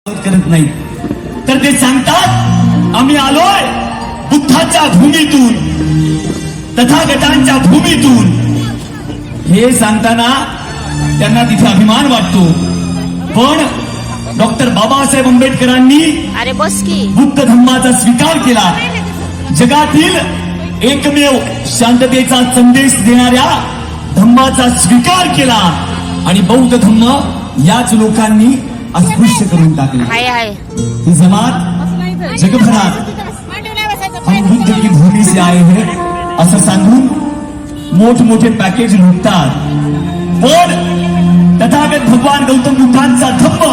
करत नाही तर ते सांगतात आम्ही आलोय बुद्धाच्या भूमीतून, तथागतांच्या भूमीतून. हे सांगताना त्यांना तिथे अभिमान वाटतो. पण डॉक्टर बाबासाहेब आंबेडकरांनी अरे बस की बुद्ध धम्माचा स्वीकार केला. जगातील एकमेव शांततेचा संदेश देणाऱ्या धम्माचा स्वीकार केला आणि बौद्ध धम्म याच लोकांनी अस्पृश्य करून टाकले. ही जमात जगभरात हम बुद्ध की भूमी से आए हैं असं सांगून मोठमोठे पॅकेज लुटतात. पण तथागत भगवान गौतम बुद्धांचा धम्म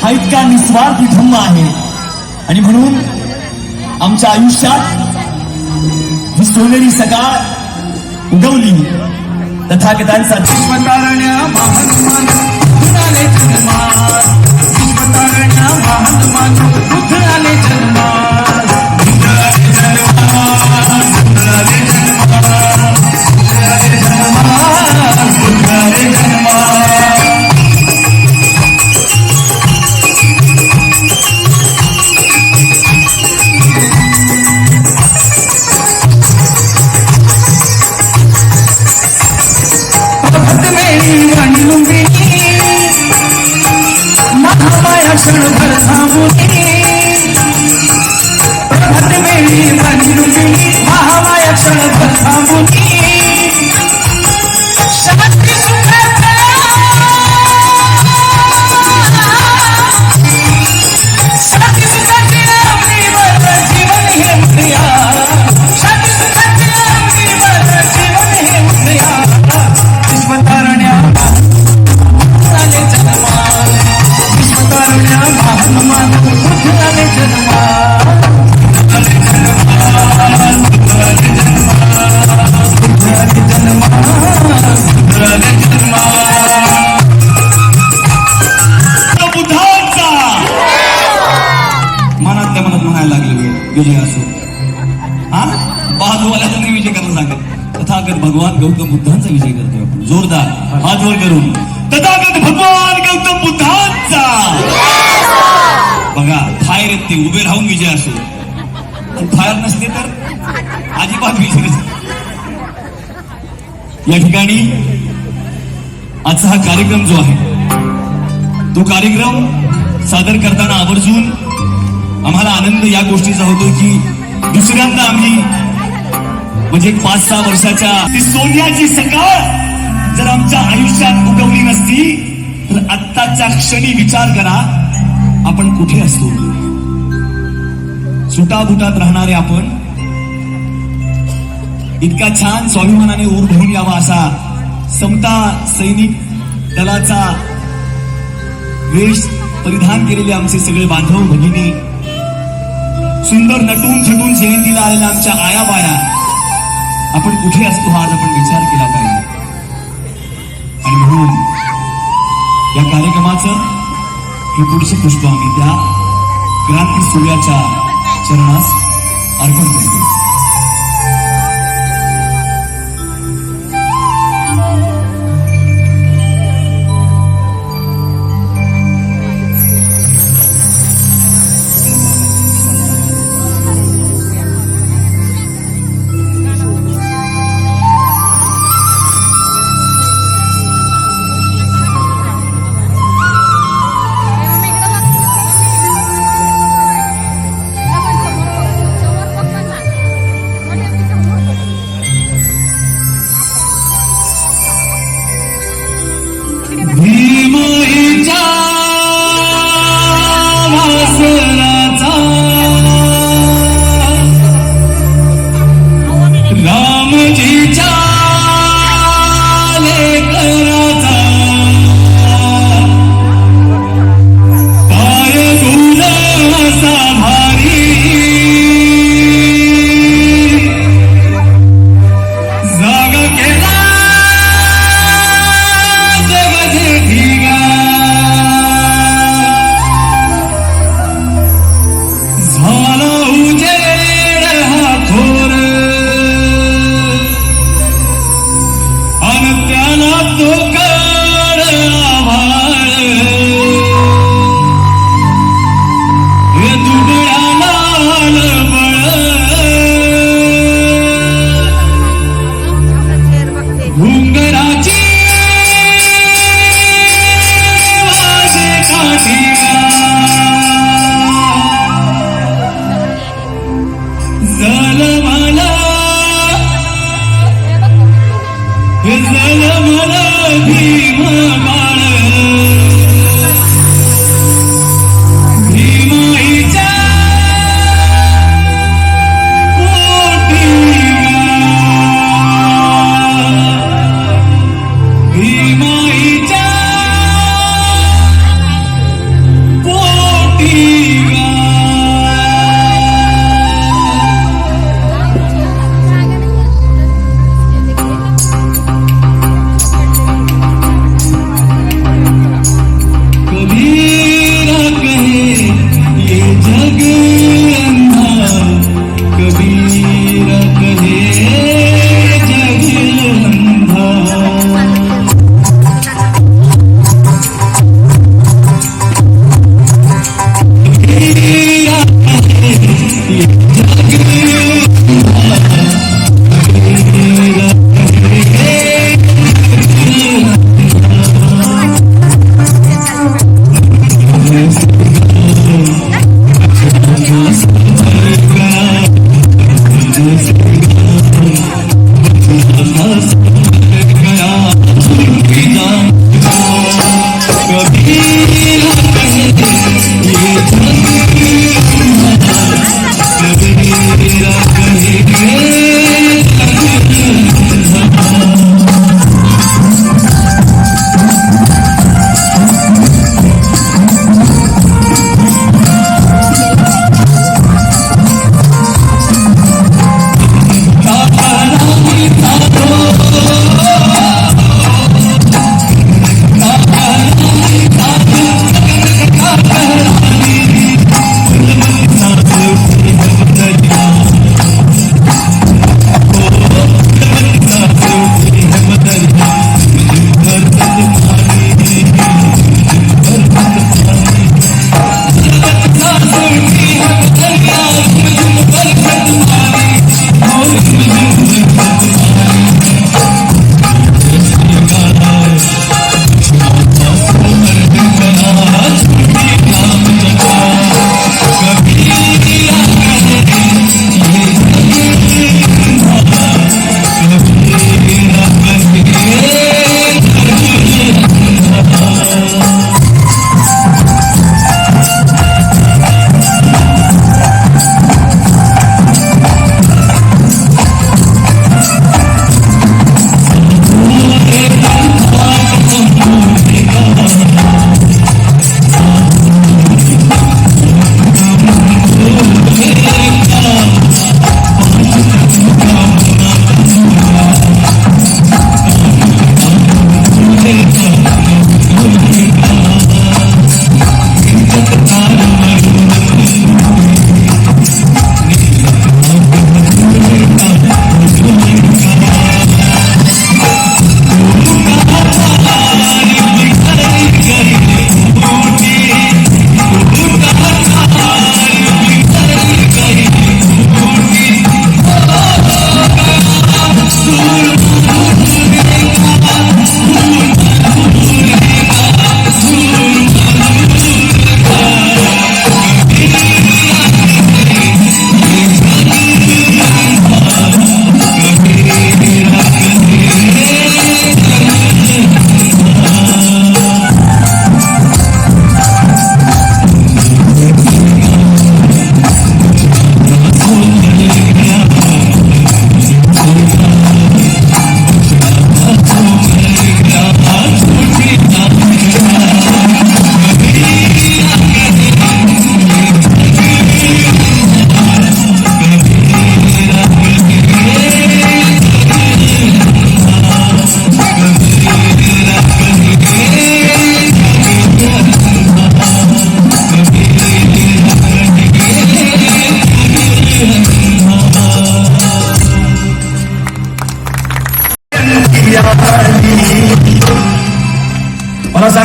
हा इतका निस्वार्थी धम्म आहे आणि म्हणून आमच्या आयुष्यात ही सोनेरी सकाळ उगवली. तथागतांचा विजय असो. हा बाजूवाल्याचा नाही विजय करायला सांगत. तथागत भगवान गौतम बुद्धांचा विजय करतोय आपण जोरदार हात वर करून. तथागत भगवान गौतम बुद्धांचा. बघा फायर येते उभे राहून विजय असो आणि फायर नसते तर अजिबात विजय नसते. या ठिकाणी आजचा हा कार्यक्रम जो आहे तो कार्यक्रम सादर करताना आवर्जून आम्हाला आनंद या गोष्टीचा होतो की दुसऱ्यांदा आम्ही म्हणजे 5-6 वर्षाच्या ती सोन्याची सकाळ जर आमच्या आयुष्यात उगवली नसती तर आत्ताच्या क्षणी विचार करा आपण कुठे असतो. सुटाबुटात राहणारे आपण इतका छान स्वाभिमानाने ऊर भरून यावा असा समता सैनिक दलाचा वेश परिधान केलेले आमचे सगळे बांधव भगिनी, सुंदर नटून थटून जयंतीला आलेल्या आमच्या आया बाया, आपण कुठे असतो हा आज आपण विचार केला पाहिजे. आणि म्हणून या कार्यक्रमाचं हे पुढचे पुष्प आम्ही त्या क्रांती सूर्याच्या चरणास अर्पण करतो.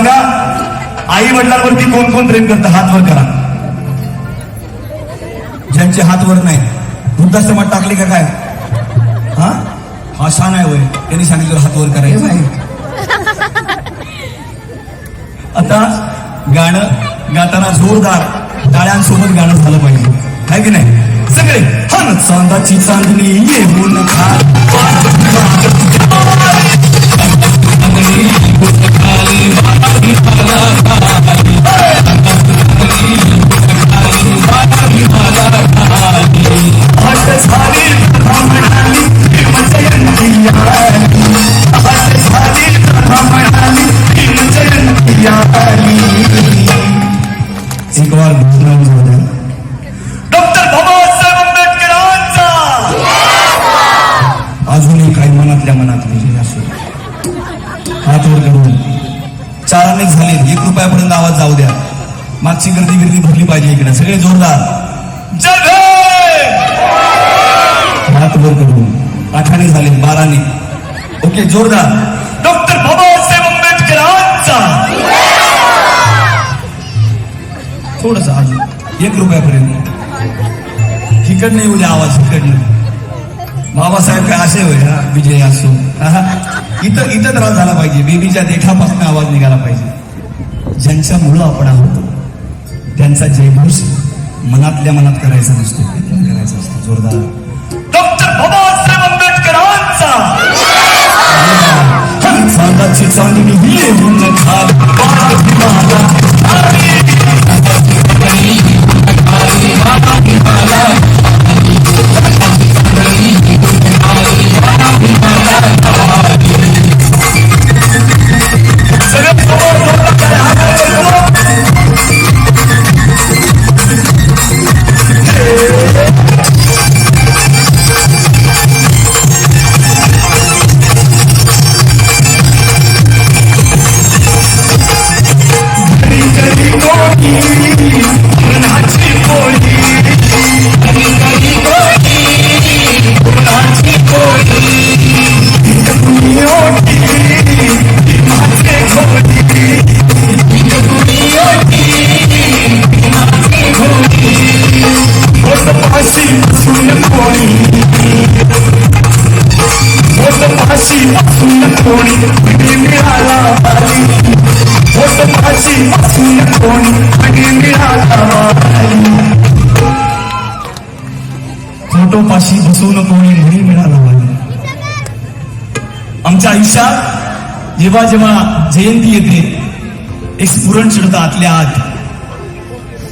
सांगा, आई वडिलांवरती कोण कोण प्रेम करतं? हात वर करा. ज्यांचे हात वर नाही, वृद्धाश्रमात टाकले का काय? हा शान आहे होय, त्यांनी सांगितलं हात वर करायचं आहे. आता गाणं गाताना जोरदार टाळ्यांसोबत गाणं झालं पाहिजे, आहे की नाही? सगळे हन चांदाची चांदणी येऊन एक बार डॉक्टर बाबासाहेब आंबेडकरांचा अजूनही काही मनातल्या मनात म्हणजे असो हात वर करून चाराने झाले. 1 रुपयापर्यंत आवाज जाऊ द्या. मागची गर्दी भरली पाहिजे इकडे. सगळे जोरदार जय हात वर करून 8 झाले 12. ओके जोरदार डॉक्टर बाबासाहेब आंबेडकरांचा. थोडस अजून 1 रुपयापर्यंत. इकडनं येऊ द्या आवाज, इकडनं. बाबासाहेब काय असे होय हा विजय असो. इथं त्रास झाला पाहिजे. बेबीच्या देठापासून आवाज निघाला पाहिजे. ज्यांच्यामुळं आपण आहोत त्यांचा जयघोष मनातल्या मनात करायचा नसतो, करायचा असतो. जोरदार डॉक्टर बाबासाहेब आंबेडकरांचा. चांदाची चांदणी येऊन फोटोपाशी बसवून कोणी मुली मिळाला पाहिजे. आमच्या आयुष्यात जेव्हा जेव्हा जयंती येते एक स्फुरण चढतं आतल्या आत.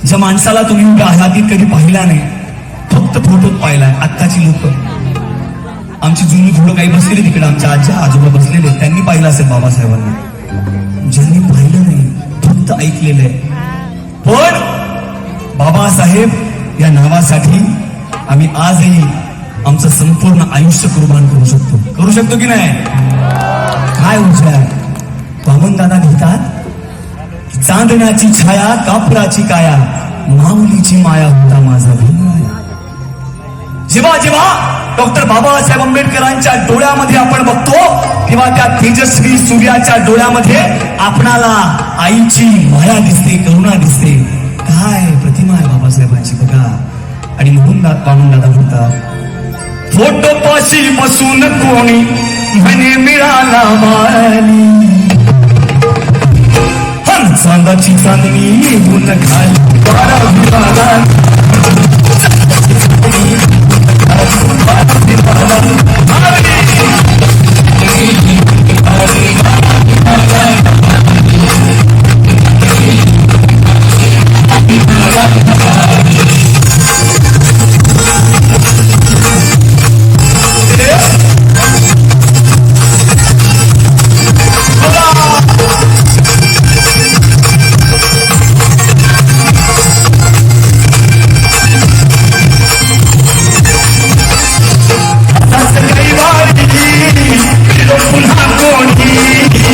ज्या माणसाला तुम्ही उभ्या आहात कधी पाहिला नाही, फक्त फोटोत पाहिलाय. आत्ताची लोक, आमची जुनी थोडं काही बसलेली तिकडे, आमच्या आजी आजोबा बसलेले, त्यांनी पाहिलं असेल बाबासाहेबांना. ज्यांनी पाहिलं नाही फक्त ऐकलेलं आहे. पण बाबासाहेब या नावासाठी आम्ही आजही आमचं संपूर्ण आयुष्य कुर्बान करू शकतो की नाही? काय ऊर्जा आहे. वामनदादा लिहितात, चांदण्याची छाया कापराची काया, माऊलीची माया होता माझा भीमराया. जेव्हा जेव्हा डॉक्टर बाबासाहेब आंबेडकरांच्या डोळ्यामध्ये आपण बघतो तेव्हा त्या तेजस्वी सूर्याच्या डोळ्यामध्ये आपणाला आईची माया दिसते, करुणा दिसते. काय प्रतिमा आहे बाबासाहेबांची बघा. आणि म्हणून वामनदादा म्हणतात, फोटो पाशी बसून कोणी म्हणे मिळाला माली, चांदाची चांदणी येऊन खाली पुन्हा कोणी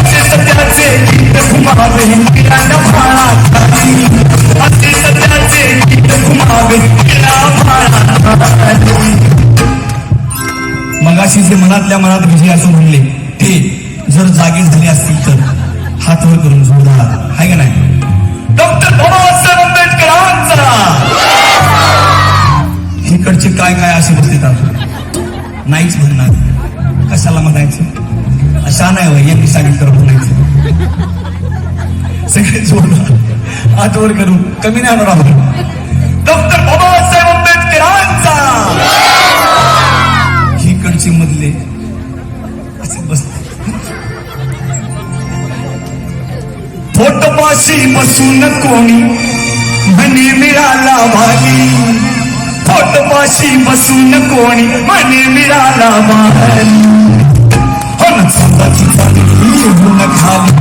असे सध्याचे गीत घुमावे गिळाला भाळात खाली. असे सध्याचे गीत घुमावे गिळा भाळात खाली. मगाशी जे मनातल्या मनात विजय असं म्हणले ते जर जागे झाले असतील तर हात वर करून जोरदार आहे का नाही. डॉक्टर बाबासाहेब आंबेडकरांचा इकडचे काय काय असे बसतात नाहीच म्हणणार कशाला म्हणायचं अशा नाही वय यांनी सांगितलं म्हणायचं. सगळे जोरदार हात वर करून कमी नाही होणार आपण. डॉक्टर बाबासाहेब आंबेडकरांचा इकडचे मधले असे बसतात. फोटोपाशी बसून कोणी म्हणे मिळाला भाली. फोटोपाशी बसून कोणी म्हणे मिळाला भाली. हो ना स्वतःची चांगली येऊन खाली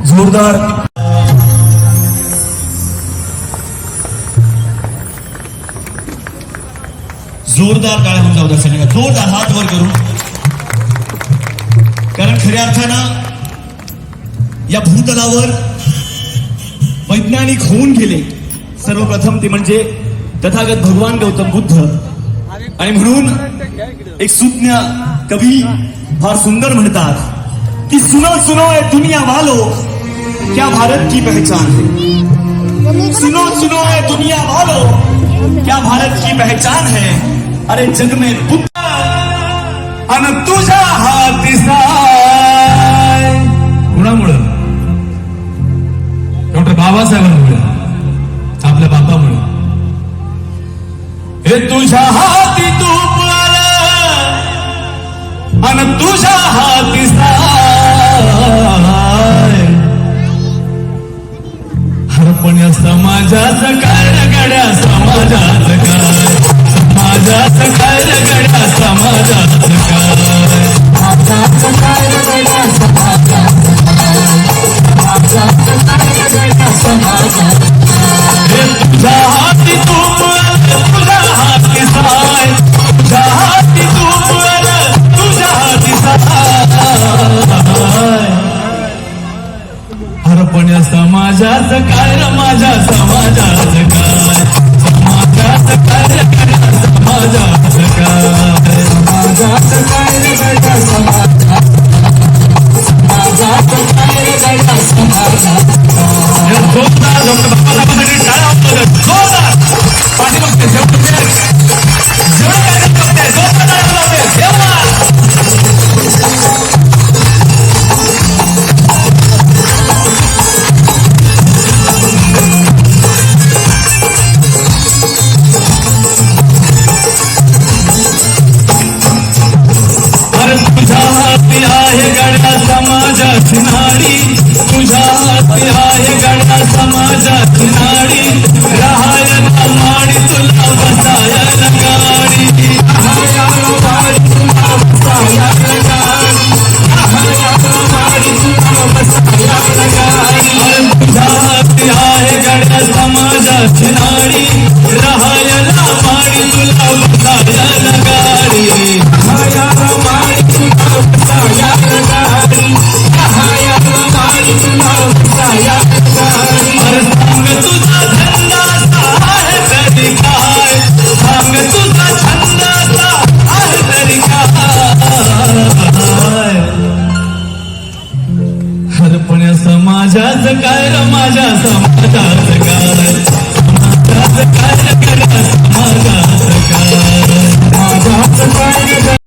जोरदार. जोरदार टाळ्या होऊन जाऊ द्या सगळ्यांना. जोरदार हात वर करून. कारण खऱ्या अर्थानं या भूतलावर वैज्ञानिक होऊन गेले. सर्वप्रथम ते म्हणजे तथागत भगवान गौतम बुद्ध. आणि म्हणून एक सुज्ञ कवी फार सुंदर म्हणतात कि सुनो सुनो ए दुनिया वालो क्या भारत की पहचान है. सुनो सुनो ए दुनिया वालो क्या भारत की पहचान है. अरे जग में बुद्ध अन तुझा हाती साय. कुणामुळं. डॉक्टर बाबासाहेबांमुळे आपल्या बापामुळे. हे तुझ्या हाती तूप आलं अन तुझ्या हाती साय. हरपण्या समाजाचं काय गड्या समाजाचं काय. समाजाचं काय गड्या समाजाचं काय. समाजाचं काय गड्या समाजाचं काय. हे तुझ्या हाती तूप तुझ्या हाती साय. तुझ्या हाती तूप तुझ्या हाती साय. हरपण्या समाजाचं काय र माझ्या समाजाचं काय. समाजाचं काय समाजाचं काय. समाजाचं काय गड्या समाजाचं काय समाजाचं काय. जोरदार डॉक्टर बाबासाहेबांसाठी टाळ्या होतो. जोरदार पाठीमागचे जेवढे काय करते जोरदार लावते जेवढा. तुझ्या हाती आहे गड्या समाजाची नाडी. तुझ्या हाती आहे गड्या समाजाची नाडी. राहायला माडी तुला बसायला गाडी. राहायला माडी तुला बसायला गाडी. राहायला माडी तुला बसायला गाडी. तुझ्या हाती आहे गड्या समाजाची नाडी. राहायला माडी तुला बसायला गाडी. राहायला माडी तुला बसायला गाडी. राहायला माडी तुला बसायला गाडी. अरे सांग तुझा छंदाचा आहे तरी काय. सांग तुझा छंदाचा आहे तरी काय. पण समाजाच काय र माझ्या समाजाच काय समाजाच काय रे समाजाच काय माझाच काय